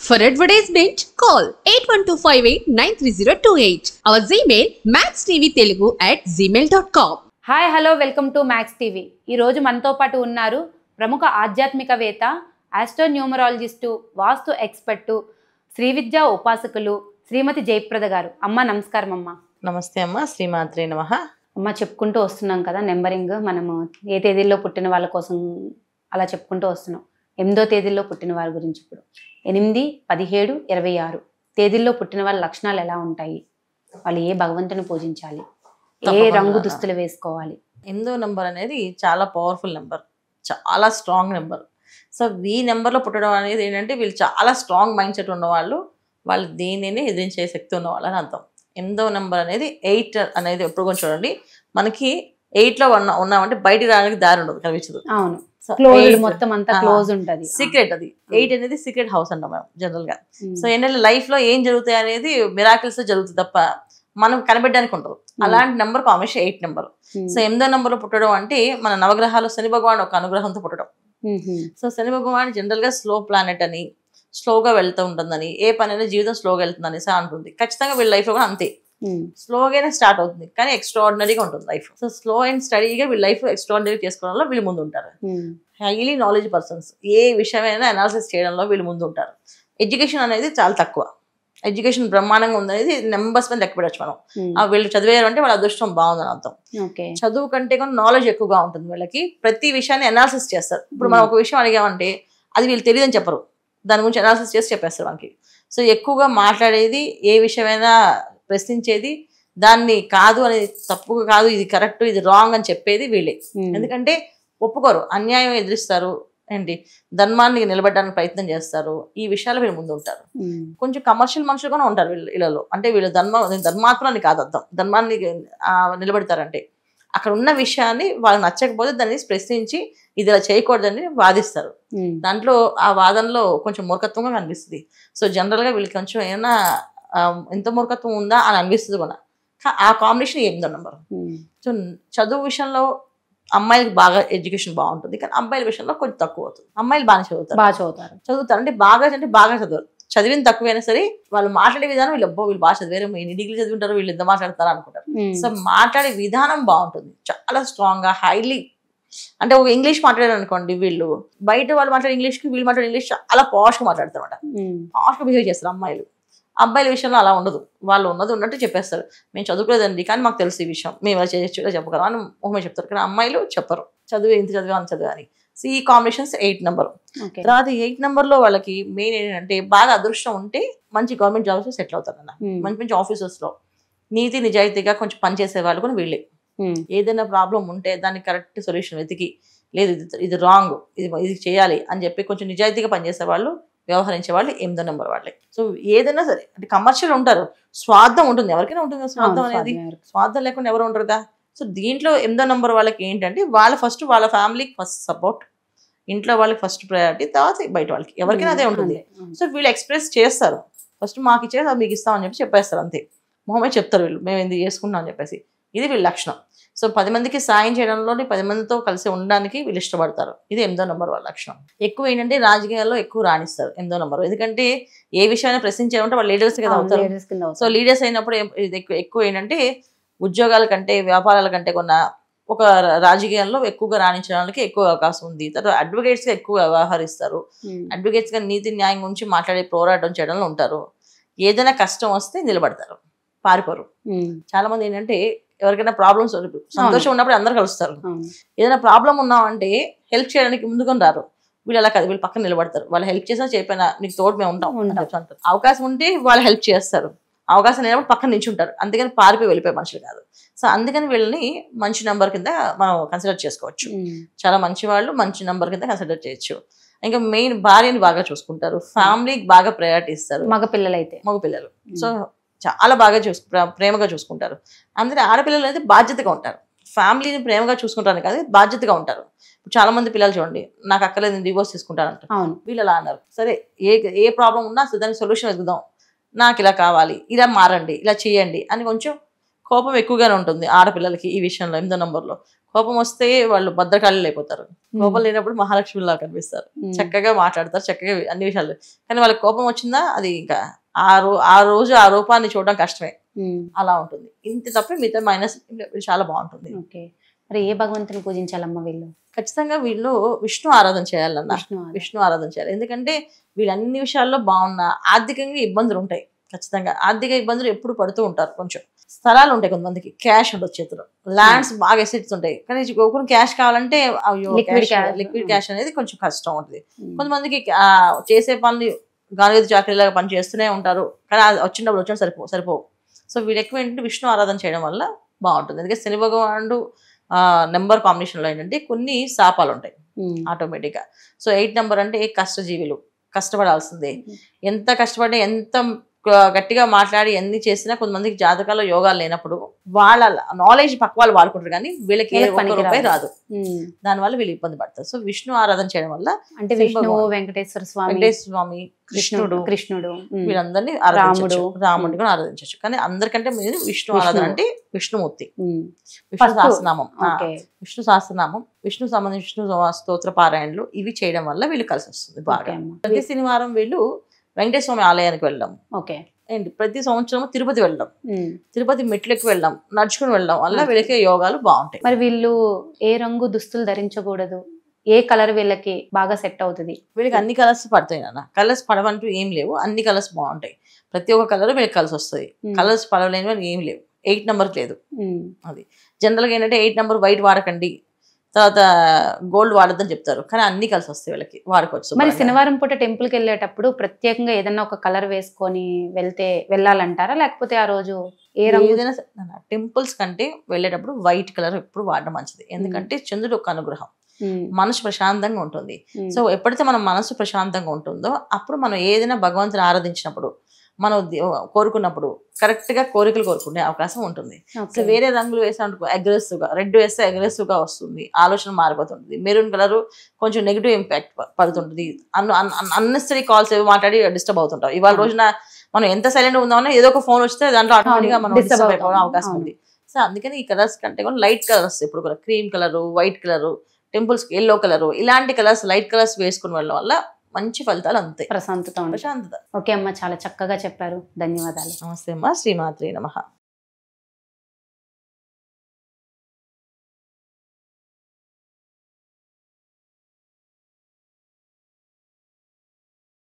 For advertisement, call 8125893028. Our Gmail maxtvtelugu@gmail.com. Hi hello welcome to max TV. ఈరోజు మనతో పాటు ఉన్నారు ప్రముఖ ఆధ్యాత్మికవేత్త, ఆస్ట్రోన్యూమరాలజిస్టు, వాస్తు ఎక్స్పర్టు, శ్రీ విద్యా ఉపాసకులు శ్రీమతి జయప్రద గారు. అమ్మ నమస్కారం. అమ్మ నమస్తే అమ్మ. శ్రీమాత్రే నమః. అమ్మ, చెప్పుకుంటూ వస్తున్నాం కదా నెంబరింగ్, మనము ఏ తేదీల్లో పుట్టిన వాళ్ళ కోసం అలా చెప్పుకుంటూ వస్తున్నాం. 8వ తేదీల్లో పుట్టిన వారి గురించి ఇప్పుడు 8, 17, 26 తేదీల్లో పుట్టిన వాళ్ళ లక్షణాలు ఎలా ఉంటాయి, వాళ్ళు ఏ భగవంతుని పూజించాలి, ఏ రంగు దుస్తులు వేసుకోవాలి? 8వ నెంబర్ అనేది చాలా పవర్ఫుల్ నెంబర్, చాలా స్ట్రాంగ్ నెంబర్. సో ఈ నెంబర్లో పుట్టడం అనేది ఏంటంటే వీళ్ళు చాలా స్ట్రాంగ్ మైండ్ సెట్ ఉన్నవాళ్ళు, వాళ్ళు దేనిని ఎదిరించే శక్తి ఉన్నవాళ్ళు అని అర్థం. 8వ నెంబర్ అనేది 8 అనేది ఎప్పుడు కొంచెం చూడండి, మనకి 8లో ఉన్నామంటే బయటికి రావడానికి దారి ఉండదు, కనిపించదు. అవును, క్లోజ్ మొత్తం అంతా క్లోజ్ ఉంటది. సీక్రెట్ అది 8 అనేది సీక్రెట్ హౌస్ అంటాం మేము జనరల్ గా. సో ఏంటంటే లైఫ్ లో ఏం జరుగుతాయి అనేది మిరాకిల్స్ జరుగుతుంది తప్ప మనం కనిపెట్టడానికి ఉండదు. అలాంటి నెంబర్ కాంబినేషన్ 8 నెంబర్. సో 8వ నెంబర్ లో పుట్టడం అంటే మన నవగ్రహాలు శని భగవాన్ ఒక అనుగ్రహంతో పుట్టడం. సో శని భగవాన్ జనరల్ గా స్లో ప్లానెట్ అని, స్లోగా వెళ్తూ ఉంటుందని, ఏ పని అయినా జీవితం స్లోగా వెళ్తుందని అంటుంది. ఖచ్చితంగా వీళ్ళ లైఫ్ లో కూడా అంతే, స్లోగానే స్టార్ట్ అవుతుంది కానీ ఎక్స్ట్రాడినరీగా ఉంటుంది లైఫ్. సో స్లో అండ్ స్టడీగా వీళ్ళ లైఫ్ ఎక్స్ట్రాడినరీ చేసుకోవడంలో వీళ్ళు ముందు ఉంటారు. హైలీ నాలెడ్జ్ పర్సన్స్, ఏ విషయమైనా అనాలిసిస్ చేయడంలో వీళ్ళు ముందు ఉంటారు. ఎడ్యుకేషన్ అనేది చాలా తక్కువ, ఎడ్యుకేషన్ బ్రహ్మాండంగా ఉందనేది నెంబర్స్ మీద లెక్క పెట్టచ్చు మనం. వీళ్ళు చదివారు అంటే వాళ్ళ అదృష్టం బాగుందని అర్థం. చదువు కంటే కూడా నాలెడ్జ్ ఎక్కువగా ఉంటుంది వీళ్ళకి. ప్రతి విషయాన్ని అనాలిసిస్ చేస్తారు. ఇప్పుడు మనం ఒక విషయం అడిగామంటే అది వీళ్ళు తెలియదని చెప్పరు, దాని గురించి అనాలిసిస్ చేసి చెప్పేస్తారు మనకి. సో ఎక్కువగా మాట్లాడేది, ఏ విషయమైనా ప్రశ్నించేది, దాన్ని కాదు అనేది తప్పుగా కాదు, ఇది కరెక్ట్, ఇది రాంగ్ అని చెప్పేది వీళ్ళే. ఎందుకంటే ఒప్పుకోరు, అన్యాయం ఎదిరిస్తారు, ఏంటి ధర్మాన్ని నిలబెట్టడానికి ప్రయత్నం చేస్తారు. ఈ విషయాలు వీళ్ళు ముందు ఉంటారు. కొంచెం కమర్షియల్ మనుషులు కూడా ఉంటారు వీళ్ళలో. అంటే వీళ్ళు ధర్మాత్మని కాదు అర్థం, ధర్మాన్ని నిలబెడతారంటే అక్కడ ఉన్న విషయాన్ని వాళ్ళకి నచ్చకపోతే దాన్ని ప్రశ్నించి ఇది ఇలా చేయకూడదని వాదిస్తారు. దాంట్లో ఆ వాదనలో కొంచెం మూర్ఖత్వంగా కనిపిస్తుంది. సో జనరల్ గా వీళ్ళకి కొంచెం ఏమైనా ఎంత మూర్ఖత్వం ఉందా అని అనిపిస్తుంది కూడా. ఆ కాంబినేషన్ 8వ నెంబర్. సో చదువు విషయంలో అమ్మాయిలకి బాగా ఎడ్యుకేషన్ బాగుంటుంది, కానీ అబ్బాయిల విషయంలో కొంచెం తక్కువ అవుతుంది. అమ్మాయిలు బాగా చదువుతారు అంటే బాగా చదవరు. చదివిన తక్కువైనా సరే వాళ్ళు మాట్లాడే విధానం, వీళ్ళు బాగా చదివారు, ఎన్ని డిగ్రీ చదివింటారు, వీళ్ళు ఎంత మాట్లాడతారు అనుకుంటారు. సో మాట్లాడే విధానం బాగుంటుంది, చాలా స్ట్రాంగ్ గా, హైలీ. అంటే ఒక ఇంగ్లీష్ మాట్లాడారు అనుకోండి, వీళ్ళు బయట వాళ్ళు మాట్లాడే ఇంగ్లీష్కి వీళ్ళు మాట్లాడే ఇంగ్లీష్ చాలా పాష్గా మాట్లాడతారు అనమాట. పాష్గా బిహేవ్ చేస్తారు అమ్మాయిలు. అబ్బాయిల విషయంలో అలా ఉండదు, వాళ్ళు ఉన్నది ఉన్నట్టు చెప్పేస్తారు. మేము చదువుకోలేదండి కానీ మాకు తెలుసు ఈ విషయం, మేము ఇలా చేయొచ్చు, ఇలా చెప్పగలం అని మొహమే చెప్తారు. కానీ అమ్మాయిలు చెప్పరు, చదువు ఇంత చదివా అంత చదువు అని. సో ఈ కాంబినేషన్స్ 8 నెంబర్. తర్వాత 8 నెంబర్లో వాళ్ళకి మెయిన్ ఏంటంటే బాగా అదృష్టం ఉంటే మంచి గవర్నమెంట్ జాబ్స్ సెటిల్ అవుతారన్న, మంచి మంచి ఆఫీసెస్లో నీతి నిజాయితీగా కొంచెం పనిచేసే వాళ్ళు కూడా వీళ్ళే. ఏదైనా ప్రాబ్లం ఉంటే దానికి కరెక్ట్ సొల్యూషన్ వెతికి, లేదు ఇది రాంగ్, ఇది చేయాలి అని చెప్పి కొంచెం నిజాయితీగా పనిచేసే వాళ్ళు, వ్యవహరించే వాళ్ళు 8వ నెంబర్ వాళ్ళే. సో ఏదైనా సరే అంటే కమర్షియల్ ఉంటారు, స్వార్థం ఉంటుంది, ఎవరికైనా ఉంటుంది స్వార్థం అనేది. స్వార్థం లేకుండా ఎవరు ఉంటారు కదా. సో దీంట్లో 8వ నెంబర్ వాళ్ళకి ఏంటంటే వాళ్ళ ఫస్ట్ వాళ్ళ ఫ్యామిలీకి ఫస్ట్ సపోర్ట్, ఇంట్లో వాళ్ళకి ఫస్ట్ ప్రయారిటీ, తర్వాత బయట వాళ్ళకి ఎవరికైనా అదే ఉంటుంది. సో వీళ్ళు ఎక్స్ప్రెస్ చేస్తారు, ఫస్ట్ మాకు ఇచ్చేది అది మీకు ఇస్తామని చెప్పేస్తారు అంతే. మొహమే చెప్తారు వీళ్ళు, మేము ఎందుకు చేసుకుంటాం అని చెప్పేసి. ఇది వీళ్ళ లక్షణం. సో 10 మందికి సాయం చేయడంలోని 10 మందితో కలిసి ఉండడానికి వీళ్ళు ఇష్టపడతారు. ఇది 8వ నెంబర్ వాళ్ళ లక్షణం. ఎక్కువ ఏంటంటే రాజకీయాల్లో ఎక్కువ రాణిస్తారు 8వ నెంబర్. ఎందుకంటే ఏ విషయాన్ని ప్రశ్నించాలంటే వాళ్ళు లీడర్స్ కదా అవుతారు. సో లీడర్స్ అయినప్పుడు ఎక్కువ ఏంటంటే ఉద్యోగాల కంటే, వ్యాపారాల కంటే కొన్న ఒక రాజకీయాల్లో ఎక్కువగా రాణించడానికి ఎక్కువ అవకాశం ఉంది. తర్వాత అడ్వకేట్స్ గా ఎక్కువ వ్యవహరిస్తారు. అడ్వకేట్స్ గా నీతి న్యాయం గురించి మాట్లాడే, పోరాటం చేయడంలో ఉంటారు. ఏదైనా కష్టం వస్తే నిలబడతారు, పారిపోరు. చాలా మంది ఏంటంటే ఎవరికైనా ప్రాబ్లమ్స్, సంతోషం ఉన్నప్పుడు అందరు కలుస్తారు. ఏదైనా ప్రాబ్లం ఉన్నామంటే హెల్ప్ చేయడానికి ముందుకొని రారు. వీళ్ళు అలా కాదు, వీళ్ళు పక్కన నిలబడతారు. వాళ్ళు హెల్ప్ చేసినా చెప్పినా నీకు తోడు మేము ఉంటాం అంటారు. అవకాశం ఉంటే వాళ్ళు హెల్ప్ చేస్తారు, అవకాశం లేనప్పుడు పక్కన నిల్చుంటారు. అందుకని పారిపోయి వెళ్ళిపోయే మనుషులు కాదు. సో అందుకని వీళ్ళని మంచి నెంబర్ కింద మనం కన్సిడర్ చేసుకోవచ్చు. చాలా మంచి వాళ్ళు మంచి నెంబర్ కింద కన్సిడర్ చేయొచ్చు. ఇంకా మెయిన్ భార్యని బాగా చూసుకుంటారు, ఫ్యామిలీకి బాగా ప్రయారిటీ ఇస్తారు. మగ పిల్లలు సో చాలా బాగా ప్రేమగా చూసుకుంటారు. అందుకే ఆడపిల్లలు అయితే బాధ్యతగా ఉంటారు, ఫ్యామిలీని ప్రేమగా చూసుకుంటారు కాదు, బాధ్యతగా ఉంటారు. చాలా మంది పిల్లలు చూడండి, నాకు అక్కర్లేదు నేను డివోర్స్ తీసుకుంటానంటారు. వీళ్ళు అలా అన్నారు. సరే ఏ ప్రాబ్లం ఉన్నా దానికి సొల్యూషన్ వెతుకుదాం, నాకు ఇలా కావాలి, ఇలా మారండి, ఇలా చేయండి అని కొంచెం కోపం ఎక్కువగానే ఉంటుంది ఆడపిల్లలకి ఈ విషయంలో. 8వ నెంబర్లో కోపం వస్తే వాళ్ళు భద్రకాళి అయిపోతారు, కోపం లేనప్పుడు మహాలక్ష్మిలా కనిపిస్తారు, చక్కగా మాట్లాడతారు, చక్కగా అన్ని విషయాలు. కానీ వాళ్ళకి కోపం వచ్చిందా అది ఇంకా ఆ రోజు ఆ రూపాన్ని చూడడం కష్టమే, అలా ఉంటుంది. ఇంత తప్ప మిగతా మైనస్ చాలా బాగుంటుంది. ఓకే, మరి ఏ భగవంతుని పూజించాలమ్మా వీళ్ళు? ఖచ్చితంగా వీళ్ళు విష్ణు ఆరాధన చేయాలన్న, విష్ణు ఆరాధన చేయాలి. ఎందుకంటే వీళ్ళు అన్ని విషయాల్లో బాగున్నా ఆర్థికంగా ఇబ్బందులు ఉంటాయి. ఖచ్చితంగా ఆర్థిక ఇబ్బందులు ఎప్పుడు పడుతూ ఉంటారు. కొంచెం స్థలాలు ఉంటాయి, కొంతమందికి క్యాష్ ఉండదు చేతిలో, ల్యాండ్స్ బాగా ఎసెట్స్ ఉంటాయి, కానీ కొన్ని క్యాష్ కావాలంటే లిక్విడ్ క్యాష్ అనేది కొంచెం కష్టం ఉంటుంది. కొంతమందికి చేసే పనులు గాలిగది చాకరీలాగా పని చేస్తూనే ఉంటారు, కానీ అది వచ్చినప్పుడు వచ్చిన సరిపోవు. సో వీళ్ళు ఎక్కువ ఏంటంటే విష్ణు ఆరాధన చేయడం వల్ల బాగుంటుంది. ఎందుకంటే శని భగవానుడు నెంబర్ కాంబినేషన్లో ఏంటంటే కొన్ని శాపాలు ఉంటాయి ఆటోమేటిక్గా. సో 8 నెంబర్ అంటే కష్టజీవులు, కష్టపడాల్సిందే. ఎంత కష్టపడి ఎంత గట్టిగా మాట్లాడి ఎన్ని చేసినా కొంతమందికి జాతకాల్లో యోగాలు లేనప్పుడు వాళ్ళ నాలెడ్జ్ పక్క వాళ్ళు వాడుకుంటారు, కానీ వీళ్ళకి ఏ ఒక్క రూపాయి రాదు. దానివల్ల వీళ్ళు ఇబ్బంది పడతారు. సో విష్ణు ఆరాధన చేయడం వల్ల అంటే విష్ణు, వెంకటేశ్వర స్వామి, కృష్ణుడు వీళ్ళందరినీ ఆరాధించవచ్చు, రాముడిని కూడా ఆరాధించవచ్చు. కానీ అందరికంటే మీరు విష్ణు ఆరాధన అంటే విష్ణుమూర్తి, విష్ణు సహస్రనామం, విష్ణు సంబంధించిన విష్ణు స్తోత్ర పారాయణలు ఇవి చేయడం వల్ల వీళ్ళు కలిసి వస్తుంది బాగా. ప్రతి శనివారం వీళ్ళు వెంకటేశ్వర స్వామి ఆలయానికి వెళ్ళడం, అండ్ ప్రతి సంవత్సరం తిరుపతి వెళ్ళడం, తిరుపతి మెట్లకి వెళ్ళడం, నడుచుకుని వెళ్ళడం వల్ల వీళ్ళకి యోగాలు బాగుంటాయి. మరి వీళ్ళు ఏ రంగు దుస్తులు ధరించకూడదు? ఏ కలర్ వీళ్ళకి బాగా సెట్ అవుతుంది? వీళ్ళకి అన్ని కలర్స్ పడతాయి నాన్న, కలర్స్ పడవంటూ ఏం లేవు, అన్ని కలర్స్ బాగుంటాయి. ప్రతి ఒక్క కలర్ వీళ్ళకి కలిసి వస్తుంది. కలర్స్ పడవలేని ఏం లేవు. 8 నెంబర్ లేదు. అది జనరల్గా ఏంటంటే 8 నెంబర్ వైట్ వాడకండి, తర్వాత గోల్డ్ వాడద్దని చెప్తారు, కానీ అన్ని కలిసి వస్తాయి వీళ్ళకి, వాడుకోవచ్చు. మరి శనివారం పూట టెంపుల్కి వెళ్ళేటప్పుడు ప్రత్యేకంగా ఏదన్నా ఒక కలర్ వేసుకొని వెళ్ళాలంటారా, లేకపోతే ఆ రోజు ఏ రంగు? ఏదైనా టెంపుల్స్ కంటే వెళ్ళేటప్పుడు వైట్ కలర్ ఎప్పుడు వాడడం మంచిది. ఎందుకంటే చంద్రుడు ఒక అనుగ్రహం, మనసు ప్రశాంతంగా ఉంటుంది. సో ఎప్పుడైతే మన మనసు ప్రశాంతంగా ఉంటుందో అప్పుడు మనం ఏదైనా భగవంతుని ఆరాధించినప్పుడు, మనం కోరుకున్నప్పుడు కరెక్ట్ గా కోరికలు కోరుకునే అవకాశం ఉంటుంది. సో వేరే రంగులు వేసా అగ్రెసివ్ గా, రెడ్ వేస్తే అగ్రెసివ్ గా వస్తుంది, ఆలోచన మారిపోతుంటుంది. మెరూన్ కలర్ కొంచెం నెగిటివ్ ఇంపాక్ట్ పడుతుంటుంది, అన్నెసరీ కాల్స్ ఏవి మాట్లాడి డిస్టర్బ్ అవుతుంటాం. ఇవాళ రోజున మనం ఎంత సైలెంట్ ఉందామన్నా ఏదో ఒక ఫోన్ వస్తే దాంట్లో ఆటోమేటిక్ గా మనం డిస్టర్బ్ అయిపోవడం అవకాశం ఉంది. సో అందుకని ఈ కలర్స్ కంటే కూడా లైట్ కలర్స్, ఇప్పుడు కూడా cream colour, white colour, temples yellow colour, ఇలాంటి కలర్స్, లైట్ కలర్స్ వేసుకుని వెళ్ళడం వల్ల మంచి ఫలితాలు అంతే, ప్రశాంతత. ప్రశాంతత. ఓకే అమ్మ, చాలా చక్కగా చెప్పారు, ధన్యవాదాలు. నమస్తే అమ్మ, శ్రీమాత్రే నమః.